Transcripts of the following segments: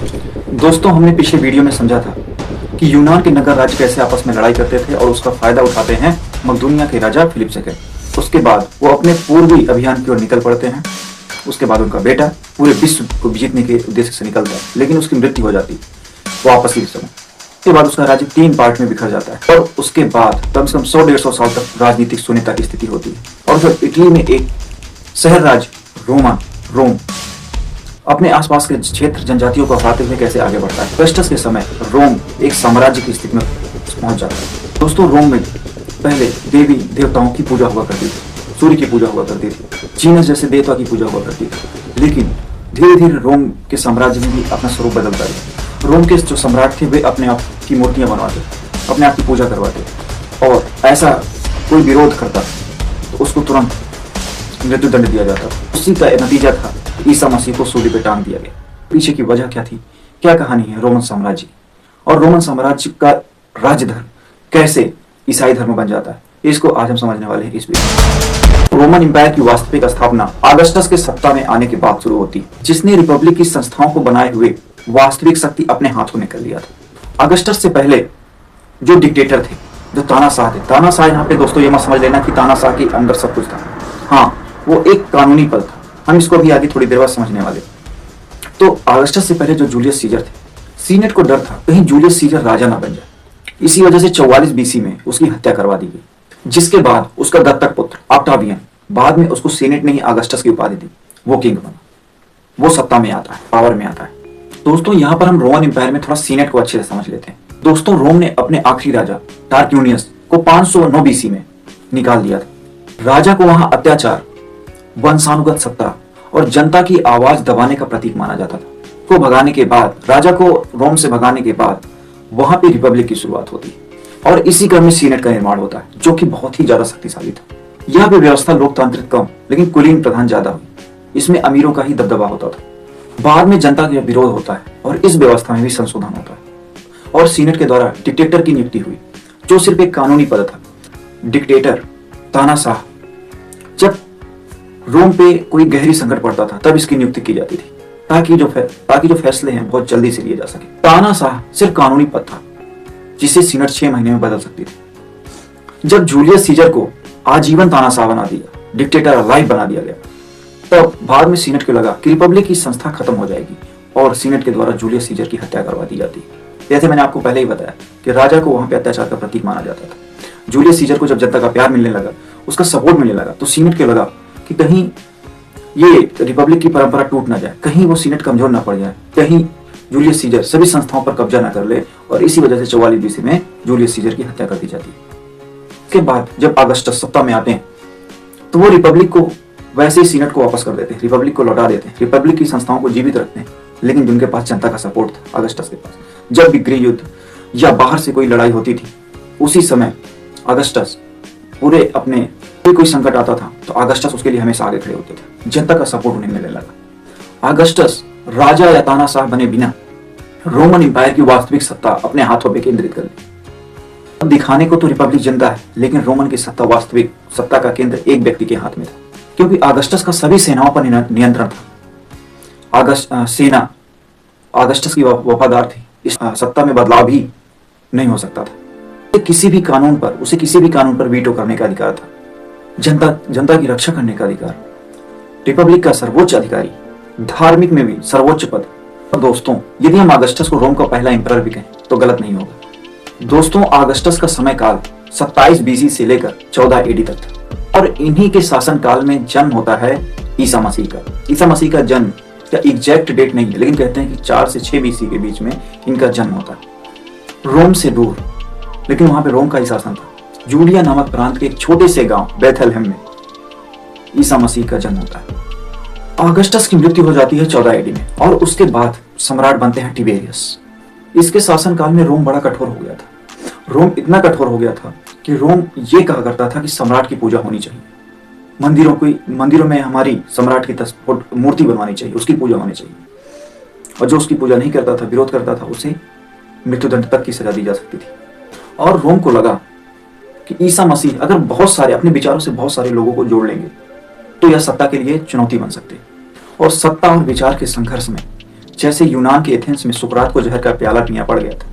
दोस्तों, हमने पिछले वीडियो में समझा था कि यूनान के नगर राज्य कैसे आपस में लड़ाई करते थे और उसका फायदा उठाते हैं मकदूनिया के राजा फिलिप सेकंड। उसके बाद वो अपने पूर्वी अभियान की ओर निकल पड़ते हैं। उसके बाद उनका बेटा पूरे विश्व को जीतने के उद्देश्य से निकलता है, लेकिन उसकी मृत्यु हो जाती है वो आपसी समय। उसके बाद उसका राज्य 3 पार्ट में बिखर जाता है और उसके बाद कम से कम 100-150 साल तक राजनीतिक शून्यता की स्थिति होती है। और फिर इटली में एक शहर राज्य रोम अपने आसपास के क्षेत्र जनजातियों को हराते हुए कैसे आगे बढ़ता है। अगस्टस के समय रोम एक साम्राज्य की स्थिति में पहुंच जाता है। दोस्तों, रोम में पहले देवी देवताओं की पूजा हुआ करती थी, सूर्य की पूजा हुआ करती थी, जीनस जैसे देवता की पूजा हुआ करती थी। लेकिन धीरे धीरे रोम के साम्राज्य में भी अपना स्वरूप बदलता है। रोम के जो सम्राट थे वे अपने आप की मूर्तियां बनवाते, अपने आप की पूजा करवाते, और ऐसा कोई विरोध करता तो उसको तुरंत मृत्युदंड दिया जाता। उसी का नतीजा था ईसा मसीह को सूली पे टांग दिया गया। पीछे की वजह क्या थी, क्या कहानी है रोमन साम्राज्य और रोमन साम्राज्य का राज्य धर्म कैसे ईसाई धर्म बन जाता है, इसको आज हम समझने वाले हैं इस वीडियो। रोमन एम्पायर की वास्तविक स्थापना अगस्टस के सत्ता में आने के बाद शुरू होती है, जिसने रिपब्लिक की संस्थाओं को बनाए हुए वास्तविक शक्ति अपने हाथों में कर लिया था। अगस्टस से पहले जो डिक्टेटर थे, जो तानाशाह थे, तानाशाह यहाँ पे दोस्तों ये मत समझ लेना कि तानाशाह के अंदर सब कुछ था। हाँ, वो एक कानूनी पद था। हम इसको भी आगे थोड़ी देर बाद समझने वाले। तो अगस्टस से पहले जो जूलियस सीजर थे, सीनेट को डर था कहीं जूलियस सीजर राजा ना बन जाए। इसी वजह से 44 बीसी में उसकी हत्या करवा दी गई, जिसके बाद उसका दत्तक पुत्र ऑक्टावियन, बाद में उसको सीनेट ने ही अगस्टस की उपाधि दी, वो किंग बना, वो सत्ता में आता है, पावर में आता है। दोस्तों, यहाँ पर हम रोमन एम्पायर में थोड़ा सीनेट को अच्छे से समझ लेते हैं। दोस्तों, रोम ने अपने आखिरी राजा टार्क्यूनियस को 509 बीसी में निकाल दिया था। राजा को वहां अत्याचार, वंशानुगत सत्ता और जनता की आवाज दबाने का प्रतीक माना जाता था। को भगाने के बाद, राजा को रोम से भगाने के बाद वहां पे रिपब्लिक की शुरुआत होती है और इसी क्रम में सीनेट का निर्माण होता है, जो कि बहुत ही ज्यादा शक्तिशाली था। यह भी व्यवस्था लोकतांत्रिक कम लेकिन कुलीन प्रधान ज्यादा हुई। इसमें अमीरों का ही दबदबा होता था। बाद में जनता का विरोध होता है और इस व्यवस्था में भी संशोधन होता है और सीनेट के द्वारा डिक्टेटर की नियुक्ति हुई, जो सिर्फ एक कानूनी पद था। डिक्टेटर, तानाशाह, जब रोम पे कोई गहरी संकट पड़ता था तब इसकी नियुक्ति की जाती थी, ताकि जो फैसले हैं बहुत जल्दी से लिए जा सके। तानाशाह सिर्फ कानूनी पद था जिसे सीनेट 6 महीने में बदल सकती थी। जब जूलियस सीजर को आजीवन तानाशाह बना दिया, डिक्टेटर लाइफ बना दिया गया, तब बाद में सीनेट को लगा कि रिपब्लिक की संस्था खत्म हो जाएगी और सीनेट के द्वारा जूलियस सीजर की हत्या करवा दी जाती। जैसे मैंने आपको पहले ही बताया कि राजा को वहां पे अत्याचार का प्रतीक माना जाता था। जूलियस सीजर को जब जनता का प्यार मिलने लगा, उसका सपोर्ट मिलने लगा, तो सीनेट को लगा कि कहीं ये रिपब्लिक की परंपरा टूट ना जाए, कहीं वो सीनेट कमजोर ना पड़ जाए, कहीं जूलियस सीजर सभी संस्थाओं पर कब्जा ना कर ले, और इसी वजह से 44 बीसी में जूलियस सीजर की हत्या कर दी जाती है। इसके बाद जब अगस्टस सत्ता में आते हैं तो वो रिपब्लिक को वैसे ही सीनेट को वापस कर देते हैं, रिपब्लिक को लौटा देते हैं, रिपब्लिक की संस्थाओं को जीवित रखते हैं। लेकिन जिनके पास जनता का सपोर्ट था अगस्टस के पास, जब भी गृह युद्ध या बाहर से कोई लड़ाई होती थी, उसी समय अगस्टस पूरे अपने कोई संकट आता था तो अगस्टस उसके लिए हमेशा आगे खड़े होते थे। जनता का सपोर्ट उन्हें मिलने लगा। अगस्टस राजा या तानाशाह बने बिना रोमन एम्पायर की वास्तविक सत्ता अपने हाथों पे केंद्रित कर ली। दिखाने को तो रिपब्लिक जिंदा है, लेकिन रोमन की सत्ता, वास्तविक सत्ता का केंद्र एक व्यक्ति के हाथ में था, क्योंकि अगस्टस का सभी सेनाओं पर नियंत्रण था। सेना अगस्टस की वफादार थी। इस सत्ता में बदलाव भी नहीं हो सकता था। उसे किसी भी कानून पर वीटो करने का अधिकार था। जनता की रक्षा करने का अधिकार। रिपब्लिक का सर्वोच्च अधिकारी, धार्मिक में भी सर्वोच्च पद। और दोस्तों, यदि हम अगस्टस को रोम का पहला एम्परर भी कहें तो गलत नहीं होगा। दोस्तों, अगस्टस का समय काल 27 बीसी से लेकर 14 एडी तक था और इन्हीं के शासन काल में जन्म होता है ईसा मसीह का। ईसा मसीह का जन्म का एग्जैक्ट डेट नहीं है, लेकिन कहते हैं कि 4 से 6 बीसी के बीच में इनका जन्म होता है। रोम से दूर, लेकिन वहां पे रोम का ही शासन था। जूलिया नामक प्रांत के एक छोटे से गांव बेथलहेम में ईसा मसीह का जन्म होता है। अगस्टस की मृत्यु हो जाती है 14 एडी में और उसके बाद सम्राट बनते हैं टिबेरियस। इसके शासन काल में रोम बड़ा कठोर हो गया था। रोम इतना कठोर हो गया था कि रोम ये कहा करता था कि सम्राट की पूजा होनी चाहिए, मंदिरों में हमारी सम्राट की मूर्ति बनवानी चाहिए, उसकी पूजा होनी चाहिए, और जो उसकी पूजा नहीं करता था, विरोध करता था, उसे मृत्युदंड तक की सजा दी जा सकती थी। और रोम को लगा कि ईसा मसीह अगर अपने विचारों से बहुत सारे लोगों को जोड़ लेंगे तो यह सत्ता के लिए चुनौती बन सकती है। और सत्ता और विचार के संघर्ष में जैसे यूनान के एथेंस में सुकरात को जहर का प्याला पिया पड़ गया था,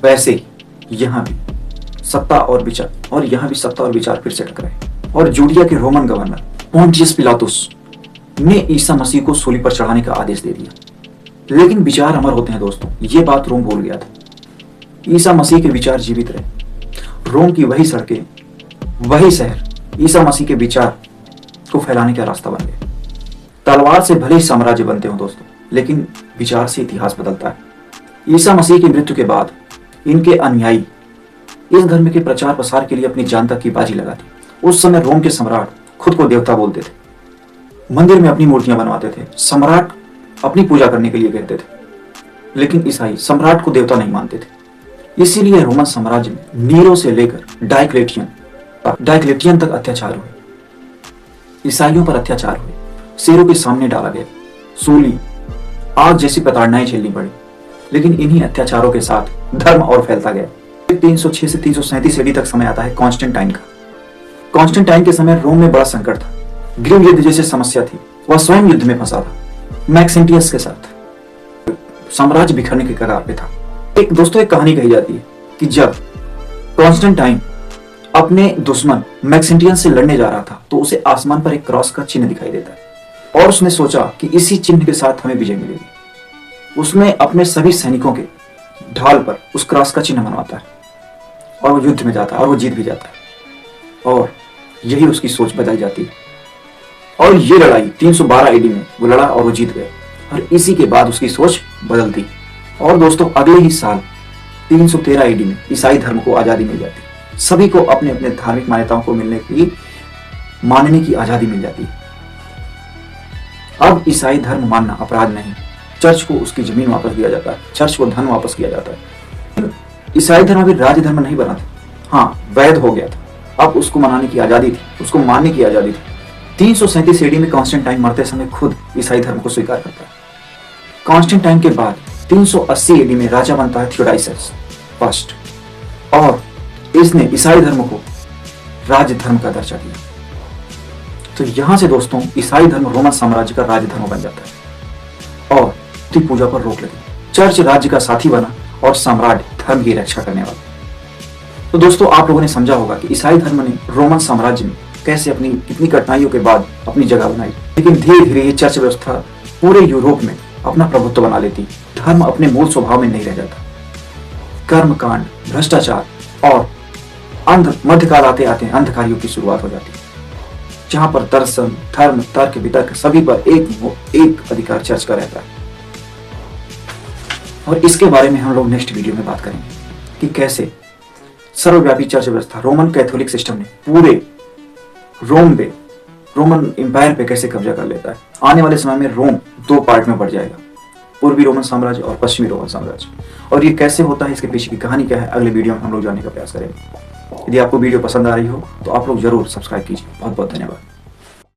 वैसे ही यहाँ भी सत्ता और विचार फिर से टकराए और जूडिया के रोमन गवर्नर पोंटियस पिलातुस ने ईसा मसीह को सूली पर चढ़ाने का आदेश दे दिया। लेकिन विचार अमर होते हैं दोस्तों, ये बात रोम भूल गया था। ईसा मसीह के विचार जीवित रहे। रोम की वही सड़कें, वही शहर ईसा मसीह के विचार को फैलाने का रास्ता बन गए। तलवार से भले ही साम्राज्य बनते हो दोस्तों, लेकिन विचार से इतिहास बदलता है। ईसा मसीह की मृत्यु के बाद इनके अनुयायी इस धर्म के प्रचार प्रसार के लिए अपनी जान तक की बाजी लगाती। उस समय रोम के सम्राट खुद को देवता बोलते थे, मंदिर में अपनी मूर्तियां बनवाते थे, सम्राट अपनी पूजा करने के लिए कहते थे, लेकिन ईसाई सम्राट को देवता नहीं मानते थे। इसीलिए रोमन साम्राज्य में नीरो से लेकर डायक्लेटियन तक अत्याचार हुए, ईसाइयों पर अत्याचार हुए, शेरों के सामने डाला गया, सूली, आग जैसी प्रताड़नाएं झेलनी पड़ी। लेकिन इन्हीं अत्याचारों के साथ धर्म और फैलता गया। 306 से 337 एडी तक समय आता है कॉन्स्टेंटाइन का। कॉन्स्टेंटाइन के समय रोम में बड़ा संकट था, गृह युद्ध जैसी समस्या थी, वह स्वयं युद्ध में फंसा था मैक्सिंटियस के साथ, साम्राज्य बिखरने के कगार पे था। एक कहानी कही जाती है कि जब कॉन्स्टेंटाइन अपने दुश्मन मैक्सिंटियस से लड़ने जा रहा था तो उसे आसमान पर एक क्रॉस का चिन्ह दिखाई देता है और उसने सोचा कि इसी चिन्ह के साथ हमें विजय मिलेगी। उसने अपने सभी सैनिकों के ढाल पर उस क्रॉस का चिन्ह बनवाता है और वो युद्ध में जाता है और वो जीत भी जाता है और यही उसकी सोच बदल जाती है। और ये लड़ाई 312 एडी में वो लड़ा और वो जीत गया और इसी के बाद उसकी सोच बदलती। और दोस्तों अगले ही साल 313 एडी में ईसाई धर्म को आजादी मिल जाती है। सभी को अपने अपने धार्मिक मान्यताओं को मानने की आजादी मिल जाती है। अब ईसाई धर्म मानना अपराध नहीं, चर्च को उसकी जमीन वापस दिया जाता है, चर्च को धन वापस किया जाता है। ईसाई धर्म अभी राज्य धर्म नहीं बना था, हाँ वैध हो गया था, अब उसको मनाने की आजादी थी, उसको मानने की आजादी थी। 337 एडी में कॉन्स्टेंटाइन मरते समय खुद ईसाई धर्म को स्वीकार करता है। कॉन्स्टेंटाइन के बाद 380 एडी में राजा बनता है थियोडाइसस फर्स्ट और इसने ईसाई धर्म को राज्य धर्म का दर्जा दिया। तो यहां से दोस्तों ईसाई धर्म रोमन साम्राज्य का राज्य धर्म बन जाता है और पूजा पर रोक लगी। चर्च राज्य का साथी बना और सम्राट धर्म की रक्षा करने वाला। तो दोस्तों आप लोगों ने समझा होगा कि ईसाई धर्म ने रोमन साम्राज्य में कैसे अपनी कितनी कठिनाइयों के बाद अपनी जगह बनाई, लेकिन धीरे धीरे ये चर्च व्यवस्था पूरे यूरोप में अपना प्रभुत्व बना लेती। धर्म अपने मूल स्वभाव में नहीं रह जाता। कर्मकांड, भ्रष्टाचार और मध्यकाल आते आते अंधकार युग की शुरुआत हो जाती है, जहां पर दर्शन, धर्म, तर्क, वितर्क सभी पर एक अधिकार चर्च का रहता है। और इसके बारे में हम लोग नेक्स्ट वीडियो में बात करेंगे कि कैसे सर्वव्यापी चर्च व्यवस्था रोमन कैथोलिक सिस्टम ने पूरे रोमन एम्पायर पे कैसे कब्जा कर लेता है। आने वाले समय में रोम 2 पार्ट में बढ़ जाएगा, पूर्वी रोमन साम्राज्य और पश्चिमी रोमन साम्राज्य। और ये कैसे होता है, इसके पीछे की कहानी क्या है, अगले वीडियो में हम लोग जानने का प्रयास करेंगे। यदि आपको वीडियो पसंद आ रही हो तो आप लोग जरूर सब्सक्राइब कीजिए। बहुत बहुत धन्यवाद।